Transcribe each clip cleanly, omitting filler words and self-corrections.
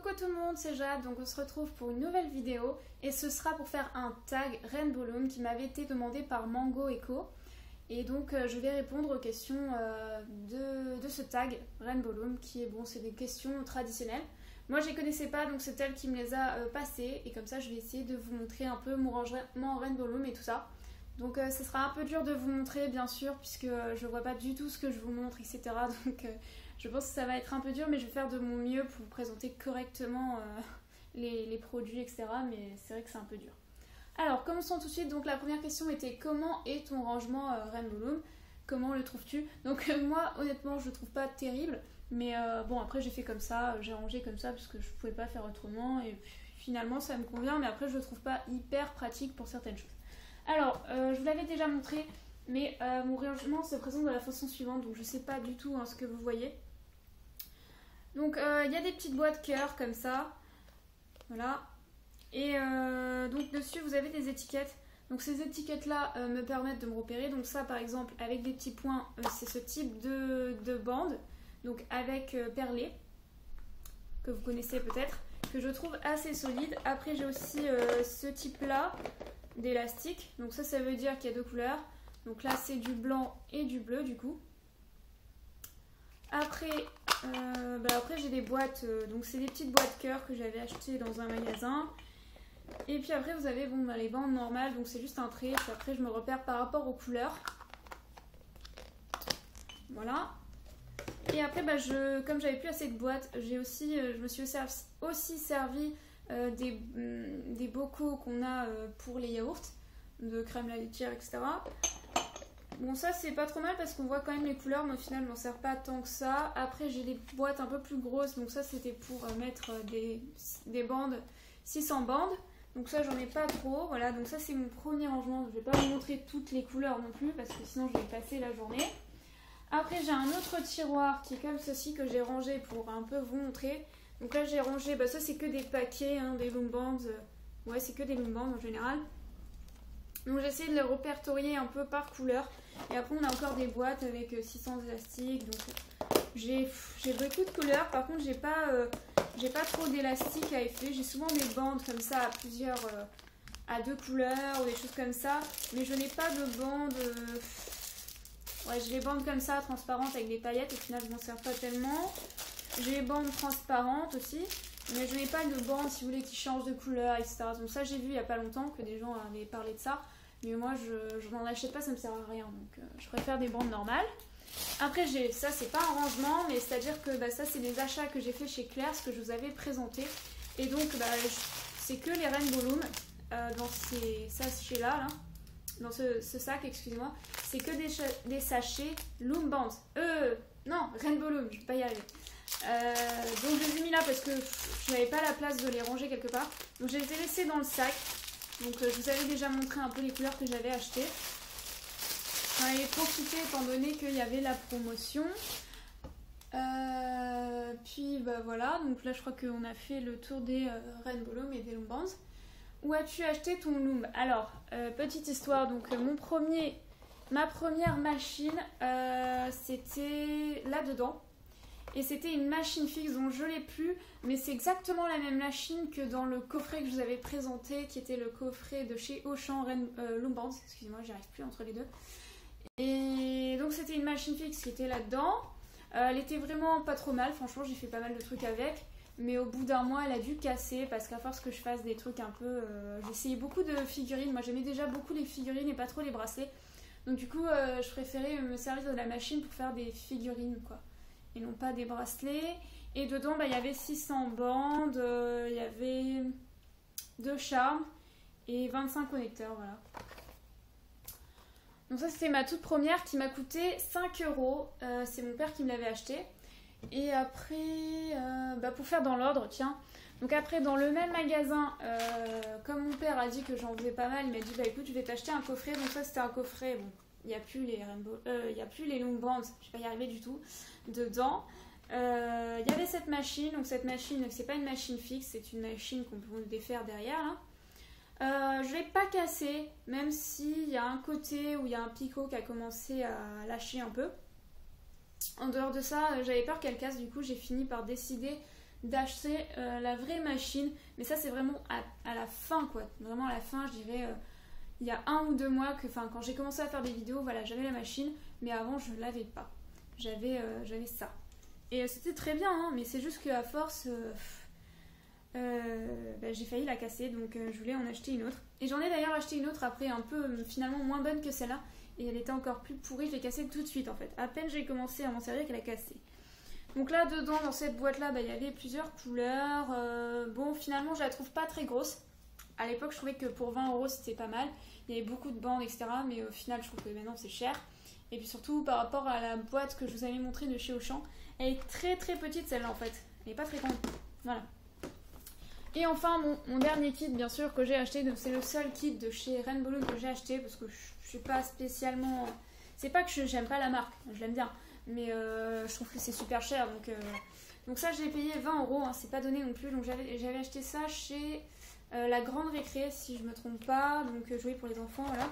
Coucou tout le monde, c'est Jade, donc on se retrouve pour une nouvelle vidéo et ce sera pour faire un tag Rainbow Loom qui m'avait été demandé par Mango Echo et donc je vais répondre aux questions de ce tag Rainbow Loom qui est bon, c'est des questions traditionnelles. Moi je les connaissais pas donc c'est elle qui me les a passées et comme ça je vais essayer de vous montrer un peu mon rangement en Rainbow Loom et tout ça. Donc ce sera un peu dur de vous montrer bien sûr puisque je vois pas du tout ce que je vous montre etc. Donc je pense que ça va être un peu dur mais je vais faire de mon mieux pour vous présenter correctement les produits etc. Mais c'est vrai que c'est un peu dur. Alors commençons tout de suite. Donc la première question était comment est ton rangement Rainbow Loom? Comment le trouves-tu? Donc moi honnêtement je le trouve pas terrible. Mais bon après j'ai fait comme ça, j'ai rangé comme ça parce que je pouvais pas faire autrement. Et puis, finalement ça me convient mais après je le trouve pas hyper pratique pour certaines choses. Alors, je vous l'avais déjà montré, mais mon rangement se présente de la façon suivante, donc je ne sais pas du tout ce que vous voyez. Donc, il y a des petites boîtes cœur comme ça, voilà. Et donc dessus, vous avez des étiquettes. Donc ces étiquettes-là me permettent de me repérer. Donc ça, par exemple, avec des petits points, c'est ce type de bande, donc avec perlé, que vous connaissez peut-être, que je trouve assez solide. Après, j'ai aussi ce type-là d'élastique, donc ça veut dire qu'il y a deux couleurs, donc là c'est du blanc et du bleu du coup. Après, après j'ai des boîtes, donc c'est des petites boîtes cœur que j'avais achetées dans un magasin. Et puis après vous avez bon, les bandes normales, donc c'est juste un trait, puis après je me repère par rapport aux couleurs. Voilà. Et après comme j'avais plus assez de boîtes, je me suis aussi servi des bocaux qu'on a pour les yaourts, de crème laitière, etc. Bon, ça c'est pas trop mal parce qu'on voit quand même les couleurs, mais au final je m'en sers pas tant que ça. Après, j'ai des boîtes un peu plus grosses, donc ça c'était pour mettre des bandes, 600 bandes. Donc ça j'en ai pas trop. Voilà, donc ça c'est mon premier rangement. Je vais pas vous montrer toutes les couleurs non plus parce que sinon je vais passer la journée. Après, j'ai un autre tiroir qui est comme ceci que j'ai rangé pour un peu vous montrer. Donc là j'ai rangé, ça c'est que des paquets, des loom bands, ouais c'est que des loom bands en général. Donc j'ai essayé de les répertorier un peu par couleur. Et après on a encore des boîtes avec 600 élastiques, donc j'ai beaucoup de couleurs. Par contre j'ai pas trop d'élastiques à effet, j'ai souvent des bandes comme ça à plusieurs, à deux couleurs ou des choses comme ça. Mais je n'ai pas de bandes, ouais j'ai des bandes comme ça transparentes avec des paillettes, au final je m'en sers pas tellement. J'ai les bandes transparentes aussi, mais je n'ai pas de bandes si vous voulez qui changent de couleur, etc. Donc ça j'ai vu il n'y a pas longtemps que des gens avaient parlé de ça, mais moi je n'en achète pas, ça me sert à rien, donc je préfère des bandes normales. Après ça c'est pas un rangement, mais c'est à dire que ça c'est des achats que j'ai fait chez Claire, ce que je vous avais présenté, et donc c'est que les Rainbow Loom dans ces sachets-là, dans ce sac, excusez-moi, c'est que des sachets Loom Bands, non, Rainbow Loom, je vais pas y arriver. Donc je les ai mis là parce que je n'avais pas la place de les ranger quelque part, donc je les ai laissés dans le sac. Donc je vous avais déjà montré un peu les couleurs que j'avais achetées. J'en avais profité étant donné qu'il y avait la promotion. Puis voilà, donc là je crois qu'on a fait le tour des Rainbow Loom et des Loom Bands. Où as-tu acheté ton loom? Alors petite histoire, donc ma première machine c'était là-dedans. Et c'était une machine fixe dont je l'ai plus, mais c'est exactement la même machine que dans le coffret que je vous avais présenté, qui était le coffret de chez Auchan Loom Bands. Excusez-moi, j'y arrive plus entre les deux. Et donc c'était une machine fixe qui était là-dedans. Elle était vraiment pas trop mal, franchement j'ai fait pas mal de trucs avec. Mais au bout d'un mois elle a dû casser parce qu'à force que je fasse des trucs un peu... j'ai essayé beaucoup de figurines, moi j'aimais déjà beaucoup les figurines et pas trop les bracelets. Donc du coup je préférais me servir de la machine pour faire des figurines quoi. Et non pas des bracelets. Et dedans il y avait 600 bandes, il y avait 2 charmes et 25 connecteurs, voilà. Donc ça c'était ma toute première qui m'a coûté 5 €, c'est mon père qui me l'avait acheté. Et après, pour faire dans l'ordre, tiens, donc après dans le même magasin, comme mon père a dit que j'en faisais pas mal, il m'a dit écoute je vais t'acheter un coffret. Donc ça c'était un coffret, bon, il n'y a plus les Loom Bands, je vais pas y arriver du tout, dedans. Il y avait cette machine, donc cette machine c'est pas une machine fixe, c'est une machine qu'on peut défaire derrière là. Je l'ai pas cassé, même s'il y a un côté où il y a un picot qui a commencé à lâcher un peu. En dehors de ça, j'avais peur qu'elle casse, du coup j'ai fini par décider d'acheter la vraie machine. Mais ça c'est vraiment à la fin quoi. Vraiment à la fin je dirais il y a 1 ou 2 mois que quand j'ai commencé à faire des vidéos, voilà j'avais la machine. Mais avant je l'avais pas. J'avais ça. Et c'était très bien hein, mais c'est juste qu'à force j'ai failli la casser donc je voulais en acheter une autre. Et j'en ai d'ailleurs acheté une autre après un peu finalement moins bonne que celle-là. Et elle était encore plus pourrie, je l'ai cassée tout de suite en fait. À peine j'ai commencé à m'en servir qu'elle a cassé. Donc là dedans dans cette boîte là il y avait plusieurs couleurs. Bon finalement je la trouve pas très grosse. À l'époque je trouvais que pour 20 € c'était pas mal. Il y avait beaucoup de bandes etc. Mais au final je trouve que maintenant c'est cher. Et puis surtout par rapport à la boîte que je vous avais montrée de chez Auchan. Elle est très très petite celle-là en fait. Elle est pas très grande. Voilà. Et enfin mon dernier kit bien sûr que j'ai acheté. C'est le seul kit de chez Rainbow Loom que j'ai acheté. Parce que je suis pas spécialement... C'est pas que j'aime pas la marque. Je l'aime bien. Mais je trouve que c'est super cher. Donc ça je l'ai payé 20 €. Hein, c'est pas donné non plus. Donc j'avais acheté ça chez la Grande Récré si je me trompe pas. Donc jouer pour les enfants voilà.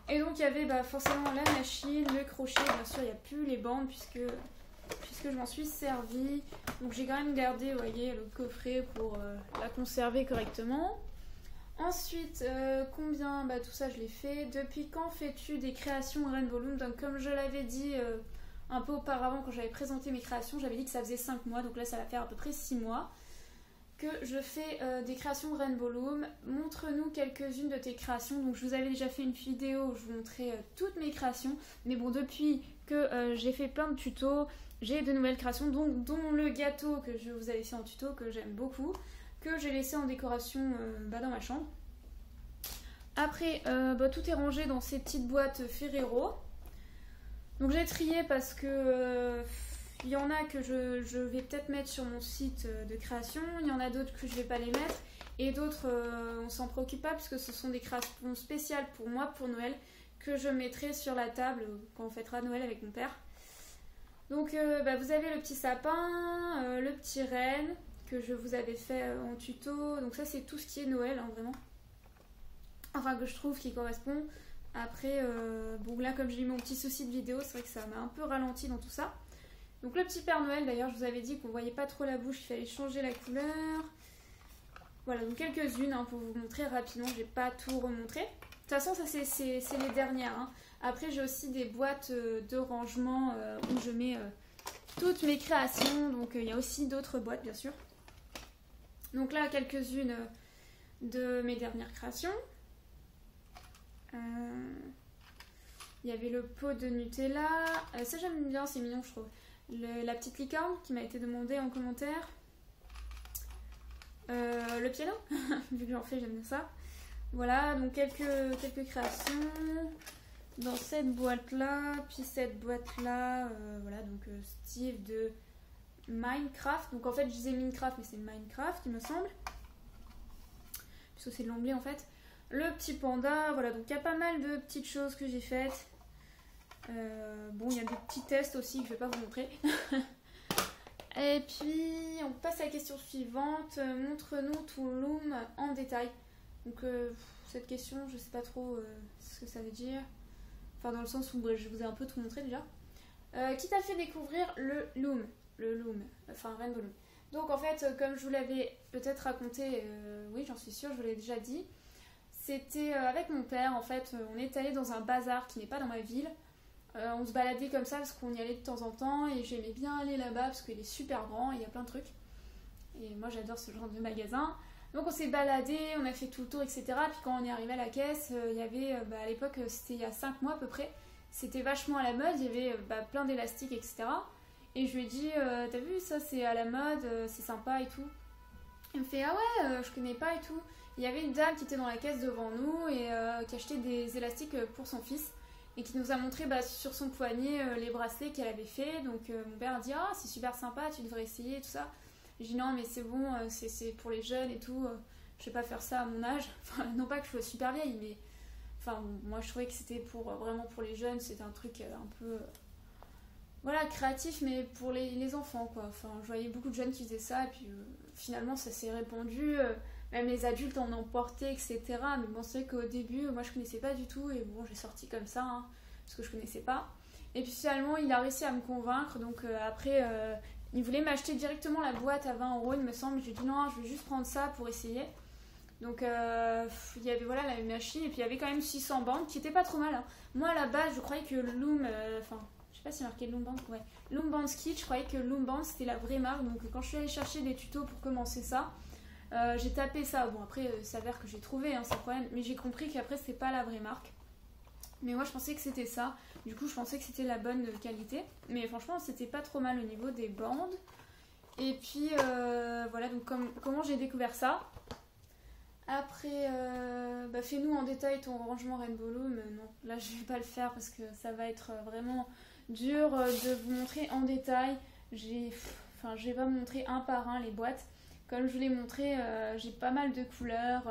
Et donc il y avait forcément la machine, le crochet. Bien sûr il n'y a plus les bandes puisque je m'en suis servi. Donc j'ai quand même gardé vous voyez, le coffret pour la conserver correctement. Ensuite, combien tout ça je l'ai fait. Depuis quand fais-tu des créations Rainbow Loom? Donc comme je l'avais dit un peu auparavant quand j'avais présenté mes créations, j'avais dit que ça faisait 5 mois. Donc là ça va faire à peu près 6 mois que je fais des créations Rainbow Loom. Montre-nous quelques-unes de tes créations. Donc je vous avais déjà fait une vidéo où je vous montrais toutes mes créations. Mais bon depuis que j'ai fait plein de tutos, j'ai de nouvelles créations dont le gâteau que je vous avais fait en tuto que j'aime beaucoup. Que j'ai laissé en décoration dans ma chambre. Après, tout est rangé dans ces petites boîtes Ferrero. Donc j'ai trié parce que il y en a que je vais peut-être mettre sur mon site de création. Il y en a d'autres que je vais pas les mettre. Et d'autres, on s'en préoccupe pas puisque ce sont des créations spéciales pour moi, pour Noël, que je mettrai sur la table quand on fêtera Noël avec mon père. Donc vous avez le petit sapin, le petit renne, que je vous avais fait en tuto. Donc ça c'est tout ce qui est Noël hein, vraiment. Enfin que je trouve qui correspond. Après bon là comme j'ai eu mon petit souci de vidéo, c'est vrai que ça m'a un peu ralenti dans tout ça. Donc le petit Père Noël d'ailleurs je vous avais dit qu'on voyait pas trop la bouche, il fallait changer la couleur. Voilà donc quelques-unes hein, pour vous montrer rapidement, je vais pas tout remontrer. De toute façon ça c'est les dernières hein. Après j'ai aussi des boîtes de rangement où je mets toutes mes créations. Donc il y a aussi d'autres boîtes bien sûr. Donc là, quelques-unes de mes dernières créations. Il y avait le pot de Nutella. Ça, j'aime bien, c'est mignon, je trouve. La petite licorne qui m'a été demandée en commentaire. Le piano, vu que j'en fais, j'aime bien ça. Voilà, donc quelques créations dans cette boîte-là. Puis cette boîte-là, voilà, donc Steve de Minecraft. Donc en fait je disais Minecraft mais c'est Minecraft il me semble. Puisque c'est de l'anglais en fait. Le petit panda, voilà donc il y a pas mal de petites choses que j'ai faites. Bon il y a des petits tests aussi que je vais pas vous montrer. Et puis on passe à la question suivante. Montre-nous ton loom en détail. Donc cette question je sais pas trop ce que ça veut dire. Enfin dans le sens où je vous ai un peu tout montré déjà. Qui t'a fait découvrir le loom? Enfin Rainbow Loom. Donc en fait, comme je vous l'avais peut-être raconté, oui j'en suis sûre, je vous l'ai déjà dit, c'était avec mon père en fait, on est allé dans un bazar qui n'est pas dans ma ville, on se baladait comme ça parce qu'on y allait de temps en temps et j'aimais bien aller là-bas parce qu'il est super grand et il y a plein de trucs. Et moi j'adore ce genre de magasin. Donc on s'est baladé, on a fait tout le tour etc. Puis quand on est arrivé à la caisse, il y avait, à l'époque c'était il y a 5 mois à peu près, c'était vachement à la mode, il y avait plein d'élastiques etc. Et je lui ai dit, t'as vu, ça c'est à la mode, c'est sympa et tout. Il me fait, ah ouais, je connais pas et tout. Il y avait une dame qui était dans la caisse devant nous et qui achetait des élastiques pour son fils. Et qui nous a montré sur son poignet les bracelets qu'elle avait fait. Donc mon père a dit, ah c'est super sympa, tu devrais essayer et tout ça. J'ai dit, non mais c'est bon, c'est pour les jeunes et tout. Je vais pas faire ça à mon âge. Enfin, non pas que je sois super vieille, mais... Enfin, moi je trouvais que c'était vraiment pour les jeunes. C'était un truc un peu... Voilà, créatif, mais pour les enfants, quoi. Enfin, je voyais beaucoup de jeunes qui faisaient ça, et puis finalement, ça s'est répandu. Même les adultes en ont porté, etc. Mais bon, c'est vrai qu'au début, moi, je connaissais pas du tout, et bon, j'ai sorti comme ça, hein, parce que je connaissais pas. Et puis finalement, il a réussi à me convaincre, donc après, Il voulait m'acheter directement la boîte à 20 euros, il me semble. J'ai dit non, je vais juste prendre ça pour essayer. Donc il y avait voilà la machine et puis il y avait quand même 600 bandes qui étaient pas trop mal. Hein. Moi à la base je croyais que Loom, je sais pas si c'est marqué Loom Band, ouais. Loom Band Skit, je croyais que Loom Band c'était la vraie marque. Donc quand je suis allée chercher des tutos pour commencer ça, j'ai tapé ça. Bon après il s'avère que j'ai trouvé, hein, c'est le problème. Mais j'ai compris qu'après c'était pas la vraie marque. Mais moi je pensais que c'était ça. Du coup je pensais que c'était la bonne qualité. Mais franchement c'était pas trop mal au niveau des bandes. Et puis voilà donc comment j'ai découvert ça. Après, fais-nous en détail ton rangement Rainbow Loom. Non, là je vais pas le faire parce que ça va être vraiment dur de vous montrer en détail. Je vais pas vous montrer un par un les boîtes. Comme je vous l'ai montré, j'ai pas mal de couleurs.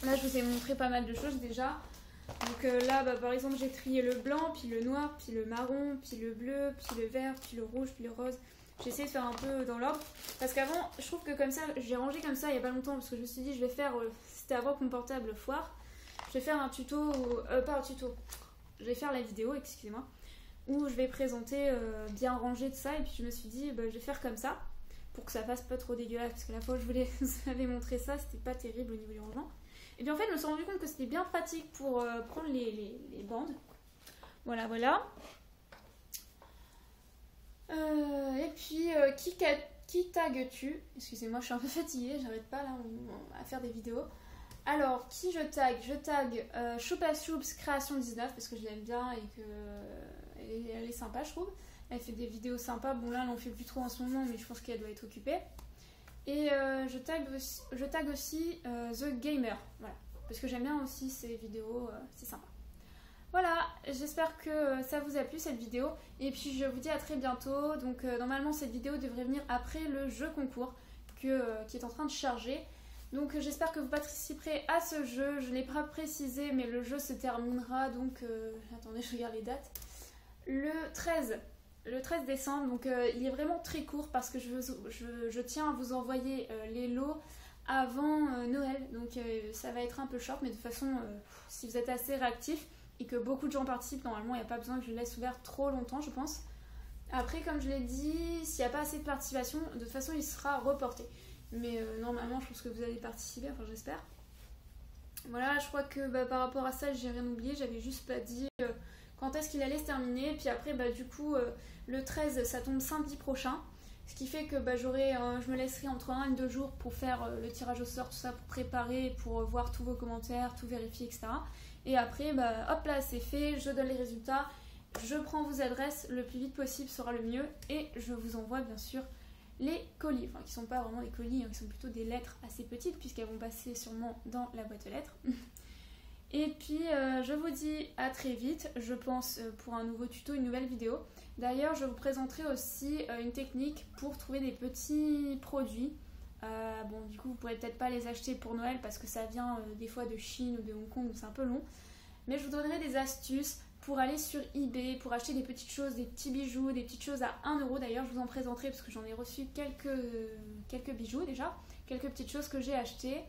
Là je vous ai montré pas mal de choses déjà. Donc là par exemple j'ai trié le blanc, puis le noir, puis le marron, puis le bleu, puis le vert, puis le rouge, puis le rose. J'ai essayé de faire un peu dans l'ordre. Parce qu'avant, je trouve que comme ça, j'ai rangé comme ça il n'y a pas longtemps. Parce que je me suis dit, je vais faire. C'était avant que mon portable foire. Je vais faire un tuto. Pas un tuto. Je vais faire la vidéo, excusez-moi. Où je vais présenter bien rangé tout ça. Et puis je me suis dit, je vais faire comme ça. Pour que ça fasse pas trop dégueulasse. Parce que la fois où je vous avais montré ça, c'était pas terrible au niveau du rangement. Et bien en fait, je me suis rendu compte que c'était bien pratique pour prendre les bandes. Voilà, voilà. Et puis, qui tagues-tu? Excusez-moi, je suis un peu fatiguée, j'arrête pas là à faire des vidéos. Alors, qui je tag? Je tag Choupa Choups Création 19 parce que je l'aime bien et que elle est sympa, je trouve. Elle fait des vidéos sympas. Bon, là, elle en fait plus trop en ce moment, mais je pense qu'elle doit être occupée. Et je tag aussi The Gamer, voilà, parce que j'aime bien aussi ces vidéos, c'est sympa. Voilà, j'espère que ça vous a plu cette vidéo et puis je vous dis à très bientôt. Donc normalement cette vidéo devrait venir après le jeu concours qui est en train de charger. Donc j'espère que vous participerez à ce jeu. Je ne l'ai pas précisé mais le jeu se terminera donc... attendez, je regarde les dates. Le 13 décembre, donc il est vraiment très court parce que je tiens à vous envoyer les lots avant Noël. Donc ça va être un peu short mais de toute façon si vous êtes assez réactifs et que beaucoup de gens participent, normalement il n'y a pas besoin que je le laisse ouvert trop longtemps je pense. Après comme je l'ai dit, s'il n'y a pas assez de participation, de toute façon il sera reporté. Mais normalement je pense que vous allez participer, enfin j'espère. Voilà, je crois que par rapport à ça j'ai rien oublié, j'avais juste pas dit quand est-ce qu'il allait se terminer. Puis après du coup le 13 ça tombe samedi prochain. Ce qui fait que je me laisserai entre 1 et 2 jours pour faire le tirage au sort, tout ça, pour préparer, pour voir tous vos commentaires, tout vérifier, etc. Et après, hop là, c'est fait, je donne les résultats, je prends vos adresses, le plus vite possible sera le mieux, et je vous envoie bien sûr les colis, enfin qui sont pas vraiment des colis, hein, qui sont plutôt des lettres assez petites, puisqu'elles vont passer sûrement dans la boîte aux lettres. Et puis, je vous dis à très vite, je pense, pour un nouveau tuto, une nouvelle vidéo. D'ailleurs, je vous présenterai aussi une technique pour trouver des petits produits. Bon, du coup, vous pourrez peut-être pas les acheter pour Noël parce que ça vient des fois de Chine ou de Hong Kong, donc c'est un peu long. Mais je vous donnerai des astuces pour aller sur eBay, pour acheter des petites choses, des petits bijoux, des petites choses à 1 euro. D'ailleurs, je vous en présenterai parce que j'en ai reçu quelques bijoux déjà, quelques petites choses que j'ai achetées.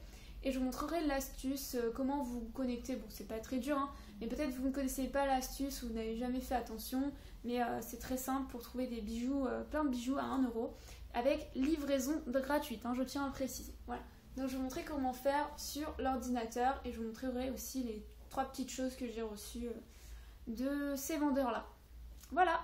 Et je vous montrerai l'astuce, comment vous connecter. Bon, c'est pas très dur, hein, mais peut-être vous ne connaissez pas l'astuce ou vous n'avez jamais fait attention. Mais c'est très simple pour trouver des bijoux, plein de bijoux à 1 euro. Avec livraison gratuite, hein, je tiens à le préciser. Voilà. Donc je vais vous montrer comment faire sur l'ordinateur et je vous montrerai aussi les 3 petites choses que j'ai reçues de ces vendeurs-là. Voilà.